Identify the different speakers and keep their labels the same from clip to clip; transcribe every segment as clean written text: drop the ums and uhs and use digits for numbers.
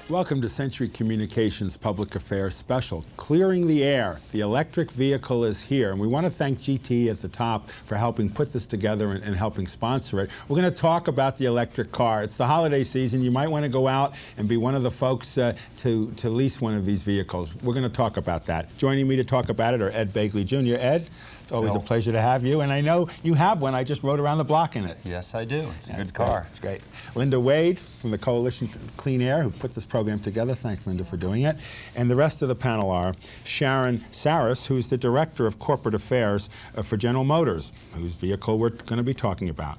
Speaker 1: Welcome to Century Communications Public Affairs Special, Clearing the Air. The electric vehicle is here, and we want to thank GT at the top for helping put this together and helping sponsor it. We're going to talk about the electric car. It's the holiday season. You might want to go out and be one of the folks to lease one of these vehicles. We're going to talk about that. Joining me to talk about it are Ed Begley Jr. Ed, it's always a pleasure to have you, and I know you have one. I just rode around the block in it.
Speaker 2: Yes, I do. It's a good car.
Speaker 1: It's great. Linda Wade from the Coalition Clean Air, who put this program together. Thanks, Linda, for doing it. And the rest of the panel are Sharon Saris, who's the Director of Corporate Affairs for General Motors, whose vehicle we're going to be talking about.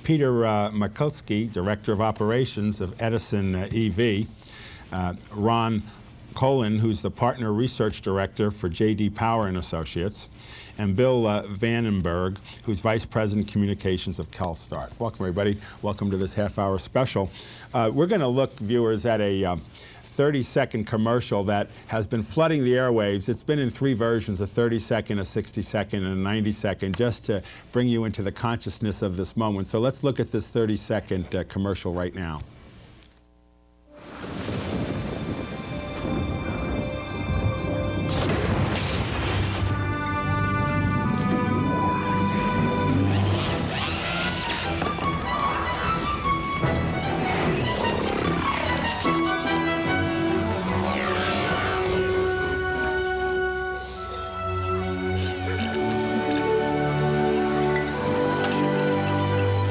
Speaker 1: Peter Mikulski, Director of Operations of Edison EV. Ron Colin, who's the Partner Research Director for J.D. Power and Associates. And Bill Vandenberg, who's Vice President Communications of CalSTART. Welcome, everybody. Welcome to this half-hour special. We're going to look, viewers, at a 30-second commercial that has been flooding the airwaves. It's been in three versions, a 30-second, a 60-second, and a 90-second, just to bring you into the consciousness of this moment. So let's look at this 30-second commercial right now.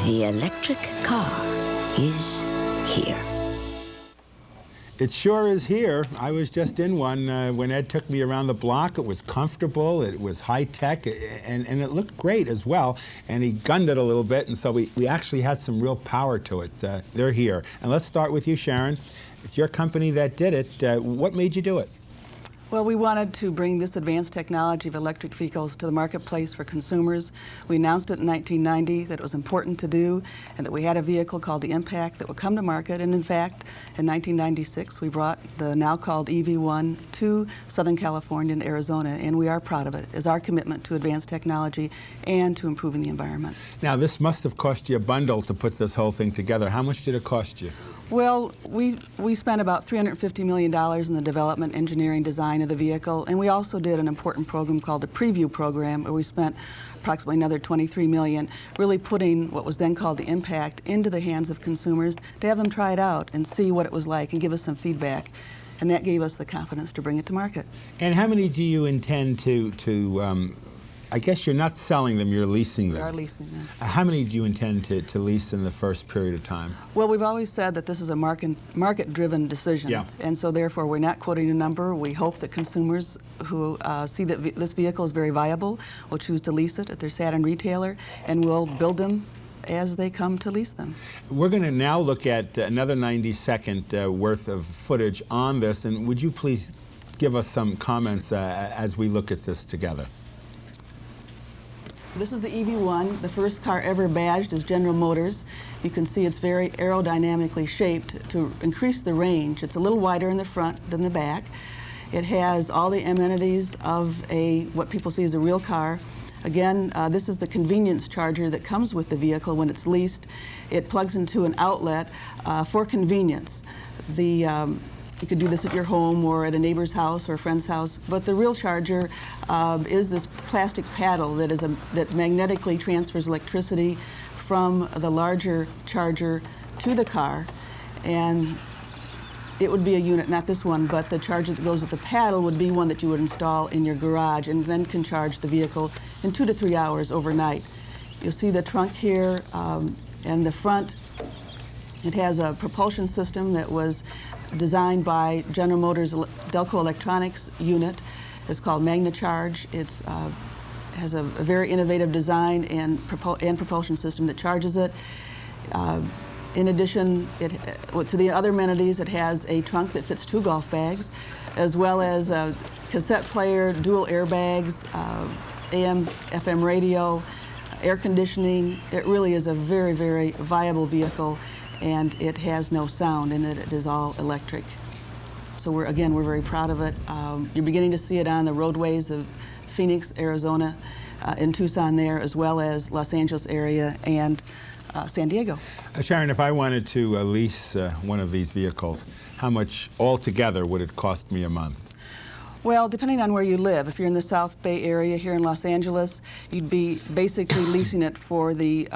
Speaker 3: The electric car is here.
Speaker 1: It sure is here. I was just in one when Ed took me around the block. It was comfortable, it was high-tech, and it looked great as well. And he gunned it a little bit, and so we actually had some real power to it. They're here. And let's start with you, Sharon. It's your company that did it. What made you do it?
Speaker 4: Well, we wanted to bring this advanced technology of electric vehicles to the marketplace for consumers. We announced it in 1990 that it was important to do, and that we had a vehicle called the Impact that would come to market. And in fact, in 1996, we brought the now called EV1 to Southern California and Arizona, and we are proud of it. It's our commitment to advanced technology and to improving the environment.
Speaker 1: Now, this must have cost you a bundle to put this whole thing together. How much did it cost you?
Speaker 4: Well, we spent about $350 million in the development, engineering, design of the vehicle, and we also did an important program called the Preview Program, where we spent approximately another $23 million, really putting what was then called the Impact into the hands of consumers to have them try it out and see what it was like and give us some feedback. And that gave us the confidence to bring it to market.
Speaker 1: And how many do you intend to I guess you're not selling them, you're leasing them.
Speaker 4: We are leasing them.
Speaker 1: How many do you intend to lease in the first period of time?
Speaker 4: Well, we've always said that this is a market-driven decision.
Speaker 1: Yeah.
Speaker 4: And so therefore we're not quoting a number. We hope that consumers who see that this vehicle is very viable will choose to lease it at their Saturn retailer, and we'll build them as they come to lease them.
Speaker 1: We're going to now look at another 90-second worth of footage on this, and would you please give us some comments as we look at this together?
Speaker 4: This is the EV1, the first car ever badged as General Motors. You can see it's very aerodynamically shaped to increase the range. It's a little wider in the front than the back. It has all the amenities of what people see as a real car. Again, this is the convenience charger that comes with the vehicle when it's leased. It plugs into an outlet for convenience. You could do this at your home or at a neighbor's house or a friend's house, but the real charger is this plastic paddle that magnetically transfers electricity from the larger charger to the car, and it would be a unit, not this one, but the charger that goes with the paddle would be one that you would install in your garage and then can charge the vehicle in 2 to 3 hours overnight. You'll see the trunk here and the front. It has a propulsion system that was designed by General Motors Delco Electronics unit. It's called MagnaCharge. It has a very innovative design and propulsion system that charges it. In addition, to the other amenities, it has a trunk that fits 2 golf bags, as well as a cassette player, dual airbags, AM, FM radio, air conditioning. It really is a very, very viable vehicle, and it has no sound in it. It is all electric. So we're very proud of it. You're beginning to see it on the roadways of Phoenix, Arizona, in Tucson there, as well as Los Angeles area and San Diego.
Speaker 1: Sharon, if I wanted to lease one of these vehicles, how much altogether would it cost me a month?
Speaker 4: Well, depending on where you live, if you're in the South Bay area here in Los Angeles, you'd be basically leasing it for the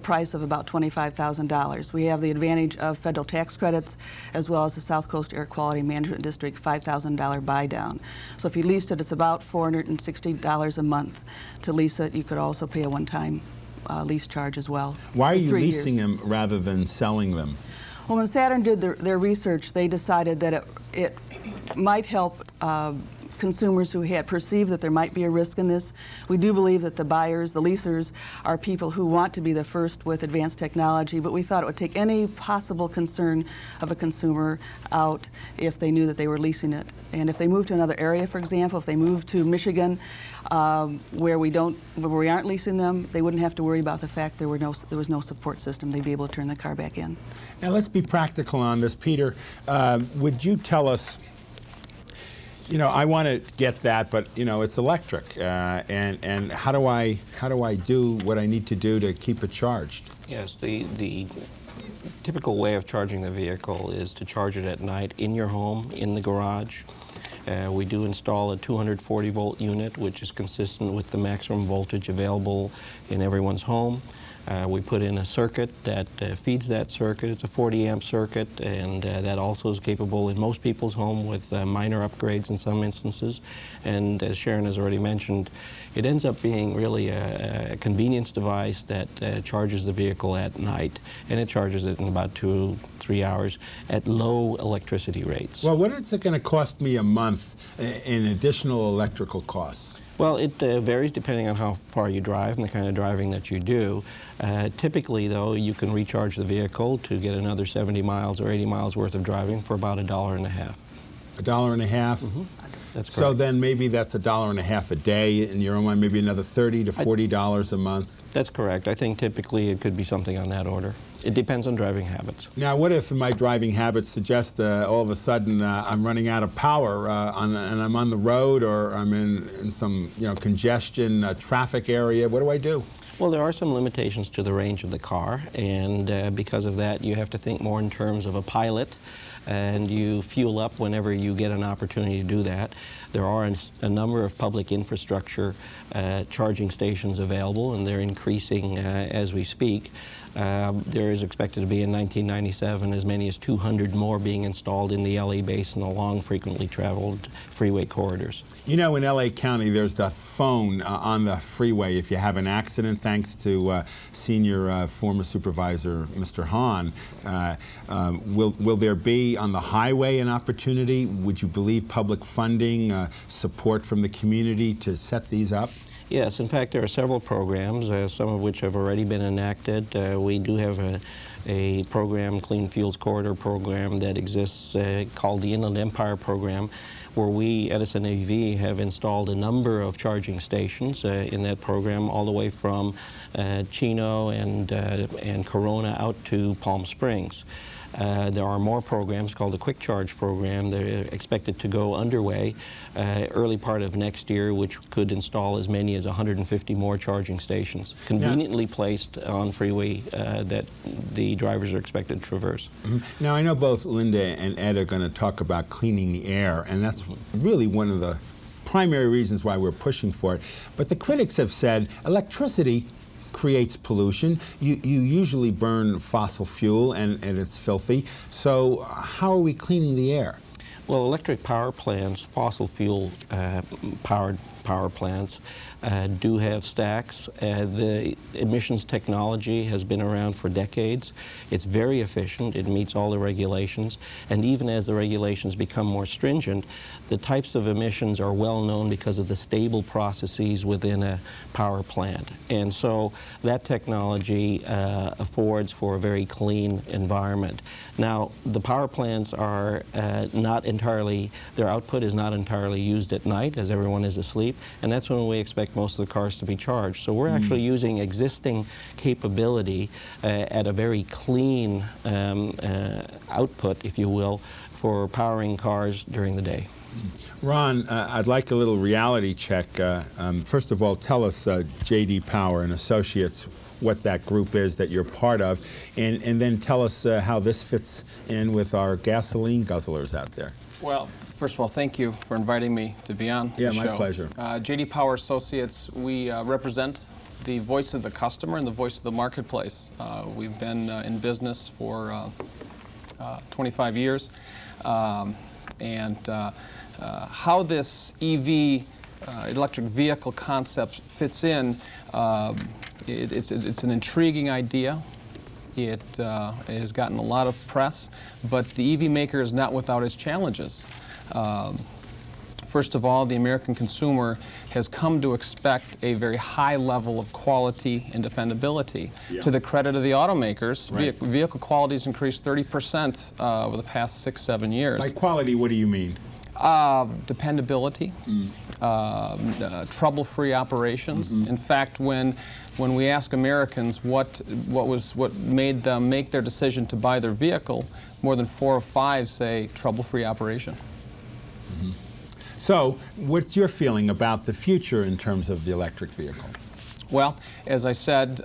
Speaker 4: price of about $25,000. We have the advantage of federal tax credits, as well as the South Coast Air Quality Management District $5,000 buy down. So if you leased it, it's about $460 a month to lease it. You could also pay a one-time lease charge as well.
Speaker 1: Why are
Speaker 4: for
Speaker 1: you
Speaker 4: 3
Speaker 1: leasing
Speaker 4: years.
Speaker 1: them rather than selling them?
Speaker 4: Well, when Saturn did their research, they decided that it might help consumers who had perceived that there might be a risk in this. We do believe that the buyers, the leasers, are people who want to be the first with advanced technology, but we thought it would take any possible concern of a consumer out if they knew that they were leasing it. And if they moved to another area, for example, if they moved to Michigan, where we aren't leasing them, they wouldn't have to worry about the fact there was no support system. They'd be able to turn the car back in.
Speaker 1: Now let's be practical on this. Peter, would you tell us, I want to get that, but it's electric, and how do I do what I need to do to keep it charged?
Speaker 5: Yes, the typical way of charging the vehicle is to charge it at night in your home, in the garage. We do install a 240-volt unit, which is consistent with the maximum voltage available in everyone's home. We put in a circuit that feeds that circuit. It's a 40-amp circuit, and that also is capable in most people's home with minor upgrades in some instances. And as Sharon has already mentioned, it ends up being really a convenience device that charges the vehicle at night, and it charges it in about 2-3 hours at low electricity rates.
Speaker 1: Well, what is it going to cost me a month in additional electrical costs?
Speaker 5: Well, it varies depending on how far you drive and the kind of driving that you do. Typically, though, you can recharge the vehicle to get another 70 miles or 80 miles worth of driving for about $1.50.
Speaker 1: $1.50?
Speaker 5: Mm-hmm. That's correct.
Speaker 1: So then maybe that's $1.50 a day in your own mind, maybe another $30 to $40 a month?
Speaker 5: That's correct. I think typically it could be something on that order. It depends on driving habits.
Speaker 1: Now, what if my driving habits suggest all of a sudden I'm running out of power and I'm on the road, or I'm in some congestion traffic area? What do I do?
Speaker 5: Well, there are some limitations to the range of the car, and because of that, you have to think more in terms of a pilot, and you fuel up whenever you get an opportunity to do that. There are a number of public infrastructure charging stations available, and they're increasing as we speak. There is expected to be in 1997 as many as 200 more being installed in the LA basin along frequently traveled freeway corridors.
Speaker 1: In LA County, there's the phone on the freeway if you have an accident, thanks to senior former supervisor Mr. Hahn. Will there be on the highway an opportunity? Would you believe public funding, support from the community to set these up?
Speaker 5: Yes, in fact, there are several programs, some of which have already been enacted. We do have a program, Clean Fuels Corridor program, that exists called the Inland Empire Program, where we, Edison AV, have installed a number of charging stations in that program, all the way from Chino and Corona out to Palm Springs. There are more programs called the Quick Charge program that are expected to go underway early part of next year, which could install as many as 150 more charging stations, conveniently placed on freeway that the drivers are expected to traverse.
Speaker 1: Mm-hmm. Now, I know both Linda and Ed are going to talk about cleaning the air, and that's really one of the primary reasons why we're pushing for it. But the critics have said electricity creates pollution. You usually burn fossil fuel, and it's filthy. So how are we cleaning the air?
Speaker 5: Well, electric power plants, fossil fuel powered power plants, do have stacks. The emissions technology has been around for decades. It's very efficient. It meets all the regulations. And even as the regulations become more stringent, the types of emissions are well known because of the stable processes within a power plant. And so that technology affords for a very clean environment. Now, the power plants are not their output is not entirely used at night as everyone is asleep, and that's when we expect most of the cars to be charged. So we're actually using existing capability at a very clean output, if you will, for powering cars during the day.
Speaker 1: Ron, I'd like a little reality check. First of all, tell us J.D. Power and Associates, what that group is that you're part of, and then tell us how this fits in with our gasoline guzzlers out there.
Speaker 6: Well, first of all, thank you for inviting me to be on the show.
Speaker 1: Yeah, my pleasure.
Speaker 6: J.D. Power Associates, we represent the voice of the customer and the voice of the marketplace. We've been in business for 25 years, how this EV, electric vehicle concept fits in, it's an intriguing idea. It has gotten a lot of press, but the EV maker is not without its challenges. First of all, the American consumer has come to expect a very high level of quality and dependability.
Speaker 1: Yeah.
Speaker 6: To the credit of the automakers,
Speaker 1: Right.
Speaker 6: vehicle quality has increased 30% over the past 6-7 years.
Speaker 1: By quality, what do you mean?
Speaker 6: Dependability, trouble-free operations. In fact, when we ask Americans what made them make their decision to buy their vehicle, more than 4 of 5 say trouble-free operation.
Speaker 1: So, what's your feeling about the future in terms of the electric vehicle?
Speaker 6: Well, as I said,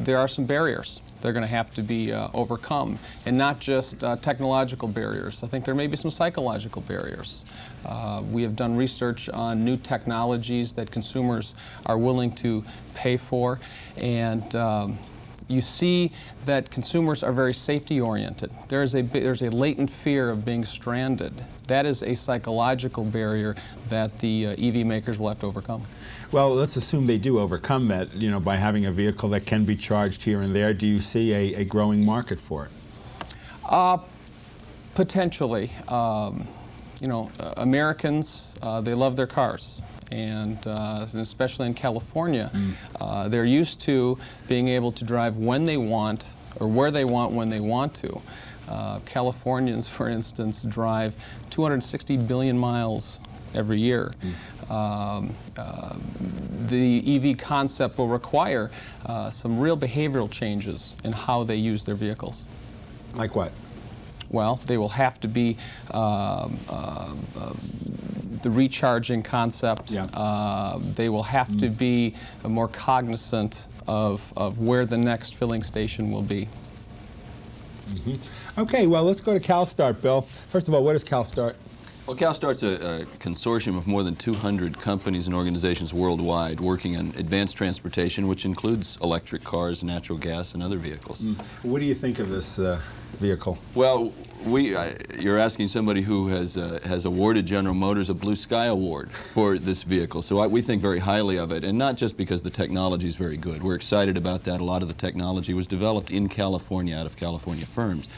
Speaker 6: there are some barriers. They're going to have to be overcome, and not just technological barriers. I think there may be some psychological barriers. We have done research on new technologies that consumers are willing to pay for, and you see that consumers are very safety-oriented. There's a latent fear of being stranded. That is a psychological barrier that the EV makers will have to overcome.
Speaker 1: Well, let's assume they do overcome that, you know, by having a vehicle that can be charged here and there. Do you see a growing market for it?
Speaker 6: Potentially. Americans, they love their cars. And especially in California, they're used to being able to drive when they want or where they want when they want to. Californians, for instance, drive 260 billion miles every year. The EV concept will require some real behavioral changes in how they use their vehicles.
Speaker 1: Like what?
Speaker 6: Well, they will have to be the recharging concept.
Speaker 1: Yeah.
Speaker 6: They will have to be more cognizant of where the next filling station will be.
Speaker 1: Okay, well, let's go to CalStart, Bill. First of all, what is CalStart?
Speaker 7: Well, CalStart's a consortium of more than 200 companies and organizations worldwide working on advanced transportation, which includes electric cars, natural gas, and other vehicles.
Speaker 1: What do you think of this vehicle?
Speaker 7: Well, you're asking somebody who has awarded General Motors a Blue Sky Award for this vehicle, so we think very highly of it, and not just because the technology is very good. We're excited about that. A lot of the technology was developed in California, out of California firms.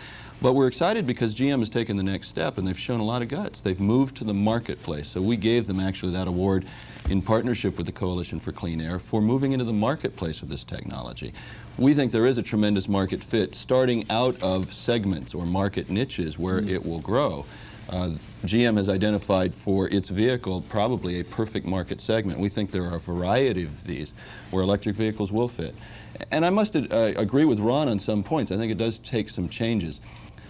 Speaker 7: But we're excited because GM has taken the next step, and they've shown a lot of guts. They've moved to the marketplace. So we gave them actually that award in partnership with the Coalition for Clean Air for moving into the marketplace with this technology. We think there is a tremendous market fit starting out of segments or market niches where it will grow. GM has identified for its vehicle probably a perfect market segment. We think there are a variety of these where electric vehicles will fit. And I must agree with Ron on some points. I think it does take some changes.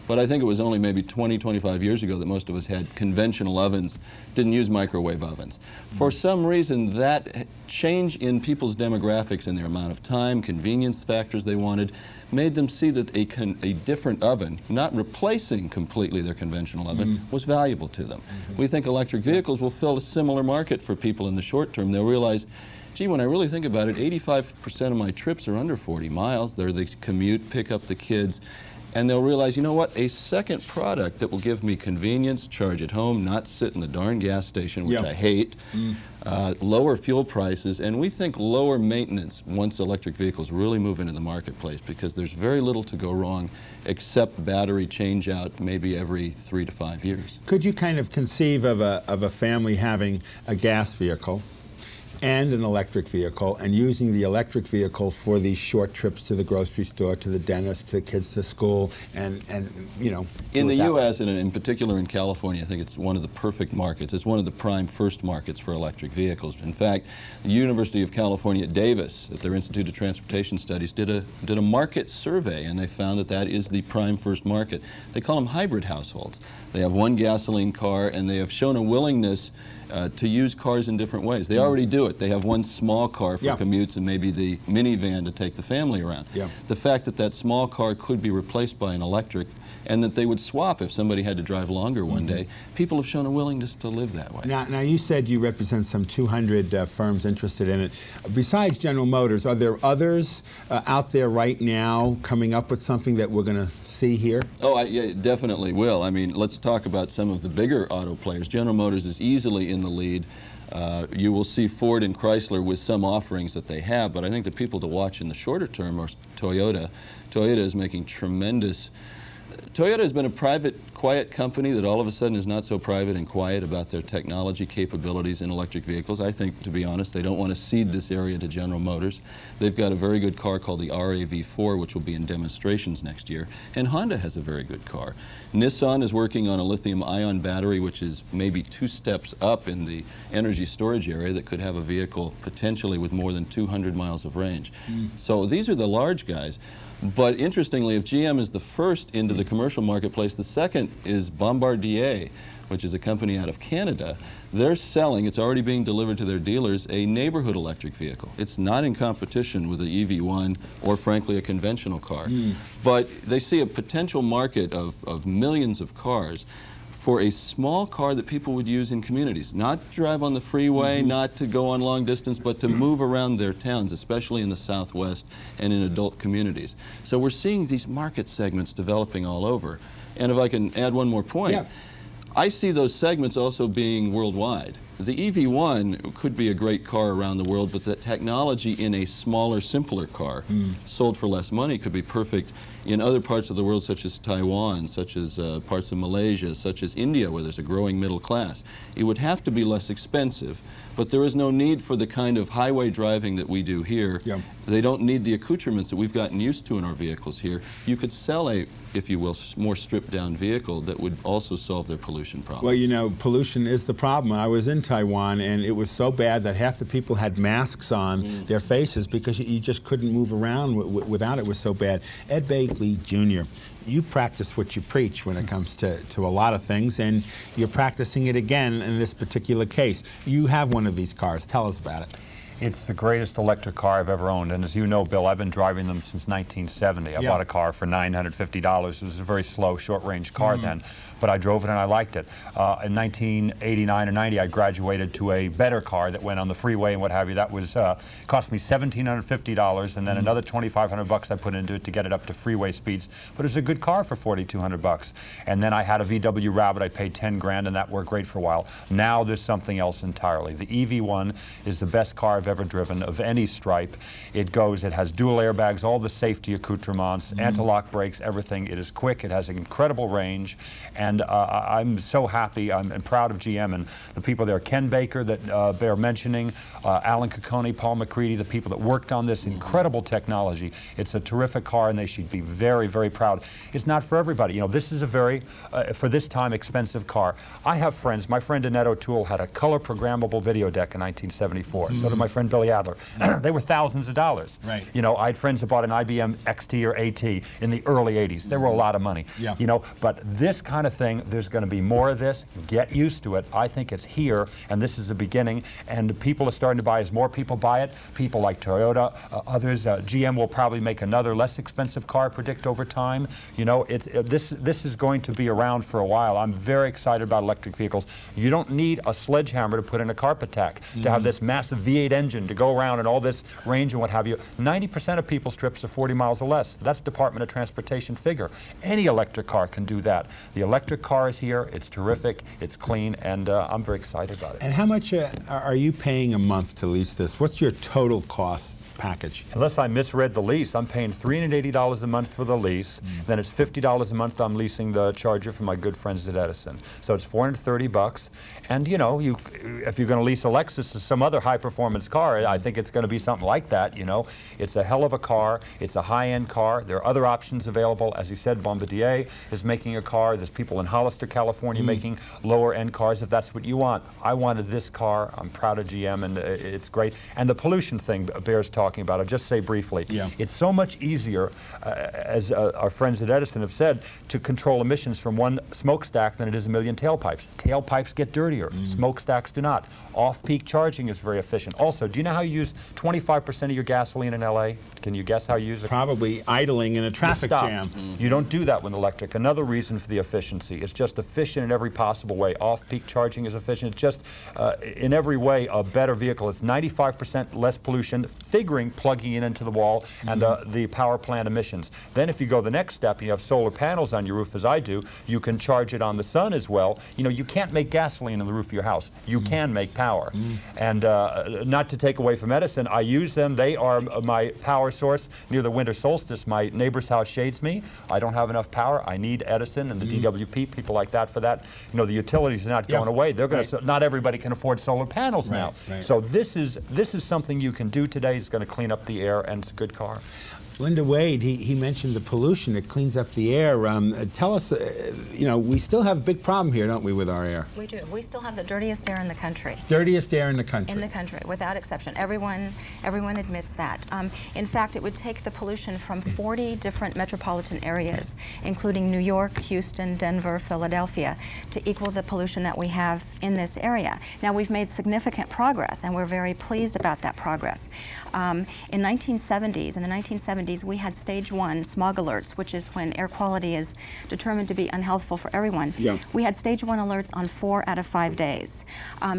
Speaker 7: But I think it was only maybe 20, 25 years ago that most of us had conventional ovens, didn't use microwave ovens. For some reason, that change in people's demographics and their amount of time, convenience factors they wanted, made them see that a different oven, not replacing completely their conventional oven, was valuable to them. We think electric vehicles will fill a similar market for people in the short term. They'll realize, gee, when I really think about it, 85% of my trips are under 40 miles. They're the commute, pick up the kids. And they'll realize, you know what, a second product that will give me convenience, charge at home, not sit in the darn gas station, which I hate, lower fuel prices, and we think lower maintenance once electric vehicles really move into the marketplace, because there's very little to go wrong except battery change out maybe every 3 to 5 years.
Speaker 1: Could you kind of conceive of a family having a gas vehicle, and an electric vehicle, and using the electric vehicle for these short trips to the grocery store, to the dentist, to kids to school, and you know.
Speaker 7: In
Speaker 1: do it
Speaker 7: the
Speaker 1: that way.
Speaker 7: U.S. and in particular in California, I think it's one of the perfect markets. It's one of the prime first markets for electric vehicles. In fact, the University of California at Davis, at their Institute of Transportation Studies, did a market survey, and they found that that is the prime first market. They call them hybrid households. They have one gasoline car, and they have shown a willingness to use cars in different ways. They already do it. They have one small car for
Speaker 1: Yeah.
Speaker 7: commutes and maybe the minivan to take the family around.
Speaker 1: Yeah.
Speaker 7: The fact that that small car could be replaced by an electric and that they would swap if somebody had to drive longer one day, people have shown a willingness to live that way.
Speaker 1: Now, you said you represent some 200 firms interested in it. Besides General Motors, are there others out there right now coming up with something that we're going to see here?
Speaker 7: Oh, yeah, definitely will. I mean, let's talk about some of the bigger auto players. General Motors is easily in the lead. You will see Ford and Chrysler with some offerings that they have, but I think the people to watch in the shorter term are Toyota. Toyota is making tremendous. Toyota has been a private, quiet company that all of a sudden is not so private and quiet about their technology capabilities in electric vehicles. I think, to be honest, they don't want to cede this area to General Motors. They've got a very good car called the RAV4, which will be in demonstrations next year. And Honda has a very good car. Nissan is working on a lithium-ion battery, which is maybe 2 steps up in the energy storage area that could have a vehicle potentially with more than 200 miles of range. So these are the large guys. But interestingly, if GM is the first into the commercial marketplace, the second is Bombardier, which is a company out of Canada. They're selling, it's already being delivered to their dealers, a neighborhood electric vehicle. It's not in competition with the EV1 or, frankly, a conventional car. But they see a potential market of millions of cars for a small car that people would use in communities, not to drive on the freeway, not to go on long distance, but to move around their towns, especially in the Southwest and in adult communities. So we're seeing these market segments developing all over. And if I can add one more point,
Speaker 1: Yeah.
Speaker 7: I see those segments also being worldwide. The EV1 could be a great car around the world, but the technology in a smaller, simpler car sold for less money could be perfect in other parts of the world, such as Taiwan, such as parts of Malaysia, such as India, where there's a growing middle class. It would have to be less expensive, but there is no need for the kind of highway driving that we do here.
Speaker 1: Yeah.
Speaker 7: They don't need the accoutrements that we've gotten used to in our vehicles here. You could sell a, if you will, more stripped-down vehicle that would also solve their pollution problem.
Speaker 1: Well, you know, pollution is the problem. I was in Taiwan, and it was so bad that half the people had masks on their faces because you just couldn't move around without it. It was so bad. Ed Begley Jr., you practice what you preach when it comes to a lot of things, and you're practicing it again in this particular case. You have one of these cars. Tell us about it.
Speaker 8: It's the greatest electric car I've ever owned, and as you know, Bill, I've been driving them since 1970. I bought a car for $950. It was a very slow, short-range car then, but I drove it and I liked it. In 1989 or 90, I graduated to a better car that went on the freeway and what have you. That was cost me $1,750, and then another $2,500 I put into it to get it up to freeway speeds. But it was a good car for $4,200. And then I had a VW Rabbit. I paid 10 grand, and that worked great for a while. Now there's something else entirely. The EV1 is the best car I've ever driven of any stripe. It has dual airbags, all the safety accoutrements, anti-lock brakes, everything. It is quick, it has incredible range, and I'm so happy and proud of GM and the people there. Ken Baker that they're mentioning, Alan Cocconi, Paul McCready, the people that worked on this incredible technology. It's a terrific car, and they should be very, very proud. It's not for everybody. You know, this is a very, for this time, expensive car. I have friends. My friend Annette O'Toole had a color programmable video deck in 1974. So did my friend Billy Adler. They were thousands of dollars.
Speaker 1: Right.
Speaker 8: You know, I had friends that bought an IBM XT or AT in the early 80s. They were a lot of money.
Speaker 1: Yeah.
Speaker 8: You know, but this kind of thing, there's going to be more of this. Get used to it. I think it's here, and this is the beginning, and people are starting to buy. As more people buy it, people like Toyota, others, GM will probably make another less expensive car, I predict, over time. You know, this is going to be around for a while. I'm very excited about electric vehicles. You don't need a sledgehammer to put in a carpet tack, to have this massive V8 engine to go around and all this range and what have you. 90% of people's trips are 40 miles or less. That's Department of Transportation figure. Any electric car can do that. The electric car is here. It's terrific. It's clean, and I'm very excited about it.
Speaker 1: And how much are you paying a month to lease this? What's your total cost package.
Speaker 8: Unless I misread the lease, I'm paying $380 a month for the lease. Then it's $50 a month I'm leasing the Charger from my good friends at Edison. So it's $430. And you know, if you're going to lease a Lexus or some other high-performance car, I think it's going to be something like that. You know, it's a hell of a car. It's a high-end car. There are other options available. As he said, Bombardier is making a car. There's people in Hollister, California, making lower-end cars. If that's what you want, I wanted this car. I'm proud of GM, and it's great. And the pollution thing bears talking about. I'll just say briefly.
Speaker 1: Yeah.
Speaker 8: It's so much easier, as our friends at Edison have said, to control emissions from one smokestack than it is a million tailpipes. Tailpipes get dirtier. Smokestacks do not. Off-peak charging is very efficient. Also, do you know how you use 25% of your gasoline in LA? Can you guess how you use it?
Speaker 1: Probably idling in a traffic jam.
Speaker 8: You don't do that with electric. Another reason for the efficiency. It's just efficient in every possible way. Off-peak charging is efficient. It's just, in every way, a better vehicle. It's 95% less pollution, figuring plugging it into the wall and the power plant emissions. Then if you go the next step, and you have solar panels on your roof, as I do, you can charge it on the sun as well. You know, you can't make gasoline on the roof of your house. You can make power. And not to take away from Edison, I use them. They are my power source. Near the winter solstice, my neighbor's house shades me. I don't have enough power. I need Edison and the DWP, people like that for that. You know, the utilities are not going away. They're going to. Not everybody can afford solar panels now. So this is something you can do today. It's going to clean up the air, and it's a good car.
Speaker 1: Linda Wade, he mentioned the pollution. It cleans up the air. Tell us, you know, we still have a big problem here, don't we, with our air?
Speaker 9: We do. We still have the dirtiest air in the country.
Speaker 1: Dirtiest air in the country.
Speaker 9: In the country, without exception. Everyone admits that. In fact, it would take the pollution from 40 different metropolitan areas, including New York, Houston, Denver, Philadelphia, to equal the pollution that we have in this area. Now, we've made significant progress, and we're very pleased about that progress. In the 1970s, we had stage 1 smog alerts, which is when air quality is determined to be unhealthful for everyone.
Speaker 1: Yeah.
Speaker 9: We had stage 1 alerts on 4 out of 5 days.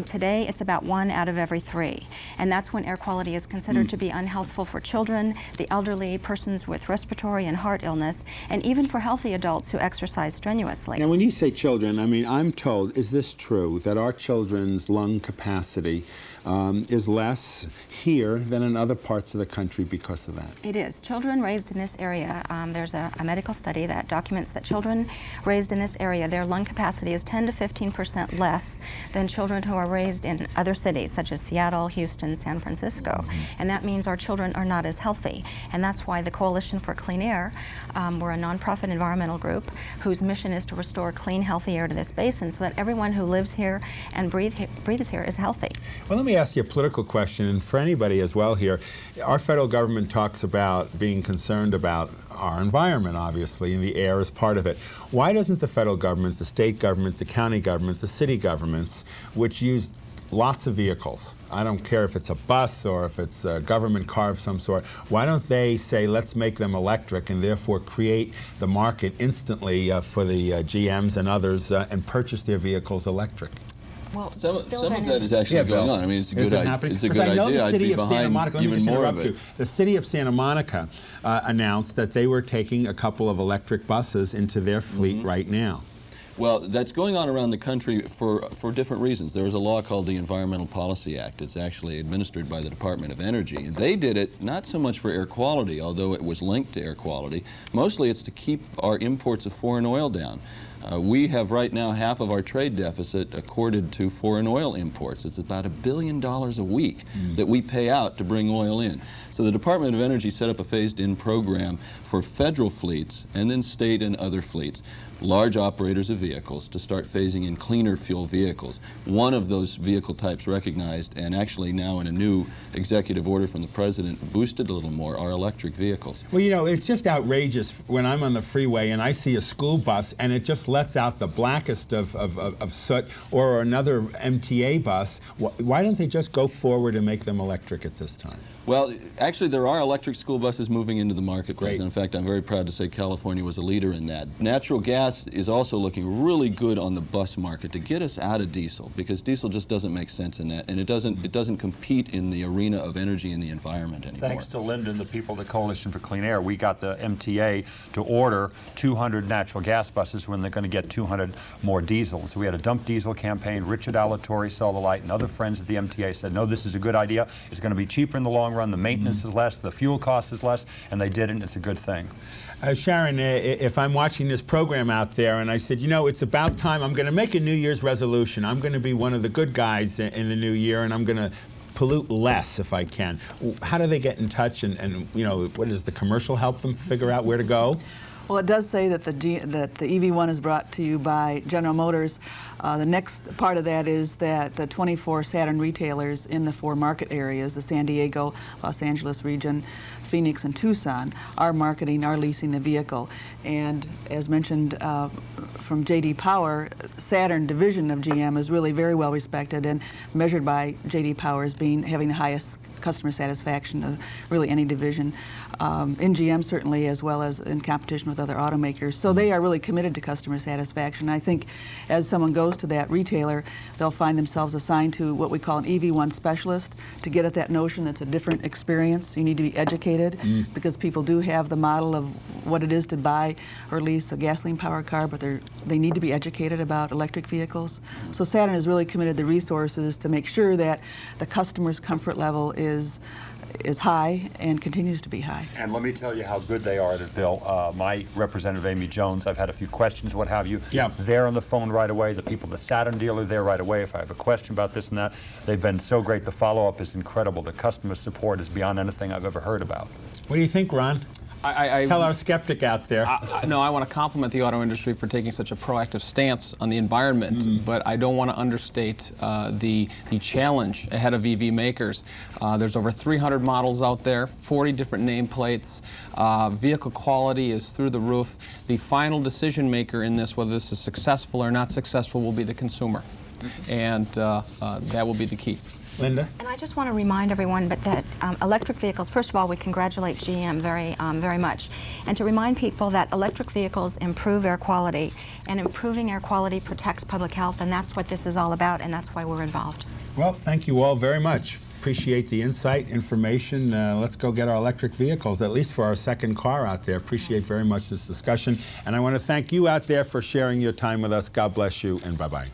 Speaker 9: Today, it's about 1 out of every 3. And that's when air quality is considered to be unhealthful for children, the elderly, persons with respiratory and heart illness, and even for healthy adults who exercise strenuously.
Speaker 1: Now, when you say children, I mean, I'm told, is this true, that our children's lung capacity is less here than in other parts of the country because of that?
Speaker 9: It is. Children raised in this area, there's a medical study that documents that children raised in this area, their lung capacity is 10 to 15% less than children who are raised in other cities, such as Seattle, Houston, San Francisco. And that means our children are not as healthy. And that's why the Coalition for Clean Air, we're a nonprofit environmental group whose mission is to restore clean, healthy air to this basin so that everyone who lives here and breathes here is healthy.
Speaker 1: Well, let me ask you a political question, and for anybody as well here. Our federal government talks about being concerned about our environment, obviously, and the air is part of it. Why doesn't the federal government, the state government, the county government, the city governments, which use lots of vehicles, I don't care if it's a bus or if it's a government car of some sort, why don't they say, let's make them electric and therefore create the market instantly for the GMs and others and purchase their vehicles electric?
Speaker 9: Well,
Speaker 7: Some of that is actually going on. I mean, it's a good idea. I'd be behind even more of it.
Speaker 1: The city of Santa Monica announced that they were taking a couple of electric buses into their fleet right now.
Speaker 7: Well, that's going on around the country for different reasons. There is a law called the Environmental Policy Act. It's actually administered by the Department of Energy. And they did it not so much for air quality, although it was linked to air quality. Mostly it's to keep our imports of foreign oil down. We have right now half of our trade deficit accorded to foreign oil imports. It's about $1 billion a week that we pay out to bring oil in. So the Department of Energy set up a phased-in program for federal fleets and then state and other fleets, large operators of vehicles, to start phasing in cleaner fuel vehicles. One of those vehicle types recognized, and actually now in a new executive order from the President, boosted a little more, are electric vehicles.
Speaker 1: Well, you know, it's just outrageous when I'm on the freeway and I see a school bus and it just lets out the blackest of soot, or another MTA bus. Why don't they just go forward and make them electric at this time?
Speaker 7: Well, actually, there are electric school buses moving into the marketplace. And in fact, I'm very proud to say California was a leader in that. Natural gas is also looking really good on the bus market to get us out of diesel, because diesel just doesn't make sense in that, and it doesn't compete in the arena of energy and the environment anymore.
Speaker 8: Thanks to Linda and the people at the Coalition for Clean Air, we got the MTA to order 200 natural gas buses when they're going going to get 200 more diesel. So we had a dump diesel campaign. Richard Alatorre, Solar Light, and other friends at the MTA said, no, this is a good idea. It's going to be cheaper in the long run. The maintenance is less, the fuel cost is less, and they did it, and it's a good thing.
Speaker 1: Sharon, if I'm watching this program out there and I said, you know, it's about time, I'm going to make a New Year's resolution. I'm going to be one of the good guys in the new year, and I'm going to pollute less if I can. How do they get in touch, and you know, what does the commercial help them figure out where to go?
Speaker 4: Well, it does say that the EV1 is brought to you by General Motors. The next part of that is that the 24 Saturn retailers in the 4 market areas, the San Diego, Los Angeles region, Phoenix, and Tucson, are marketing, are leasing the vehicle. And as mentioned from J.D. Power, Saturn division of GM is really very well respected and measured by J.D. Power as having the highest customer satisfaction of really any division in GM, certainly, as well as in competition with other automakers. So they are really committed to customer satisfaction. I think as someone goes to that retailer, they'll find themselves assigned to what we call an EV1 specialist to get at that notion that's a different experience. You need to be educated because people do have the model of what it is to buy or lease a gasoline-powered car, but they need to be educated about electric vehicles. So Saturn has really committed the resources to make sure that the customer's comfort level is high and continues to be high.
Speaker 8: And let me tell you how good they are at it, Bill. My representative, Amy Jones, I've had a few questions, what have you.
Speaker 1: Yeah.
Speaker 8: They're on the phone right away. The people, the Saturn dealer, there right away. If I have a question about this and that, they've been so great. The follow-up is incredible. The customer support is beyond anything I've ever heard about.
Speaker 1: What do you think, Ron? Tell our skeptic out there.
Speaker 6: No, I want to compliment the auto industry for taking such a proactive stance on the environment, but I don't want to understate the challenge ahead of EV makers. There's over 300 models out there, 40 different nameplates. Vehicle quality is through the roof. The final decision maker in this, whether this is successful or not successful, will be the consumer, and that will be the key.
Speaker 1: Linda?
Speaker 9: And I just want to remind everyone that electric vehicles, first of all, we congratulate GM very much. And to remind people that electric vehicles improve air quality, and improving air quality protects public health, and that's what this is all about, and that's why we're involved.
Speaker 1: Well, thank you all very much. Appreciate the insight, information. Let's go get our electric vehicles, at least for our second car out there. Appreciate very much this discussion. And I want to thank you out there for sharing your time with us. God bless you, and bye-bye.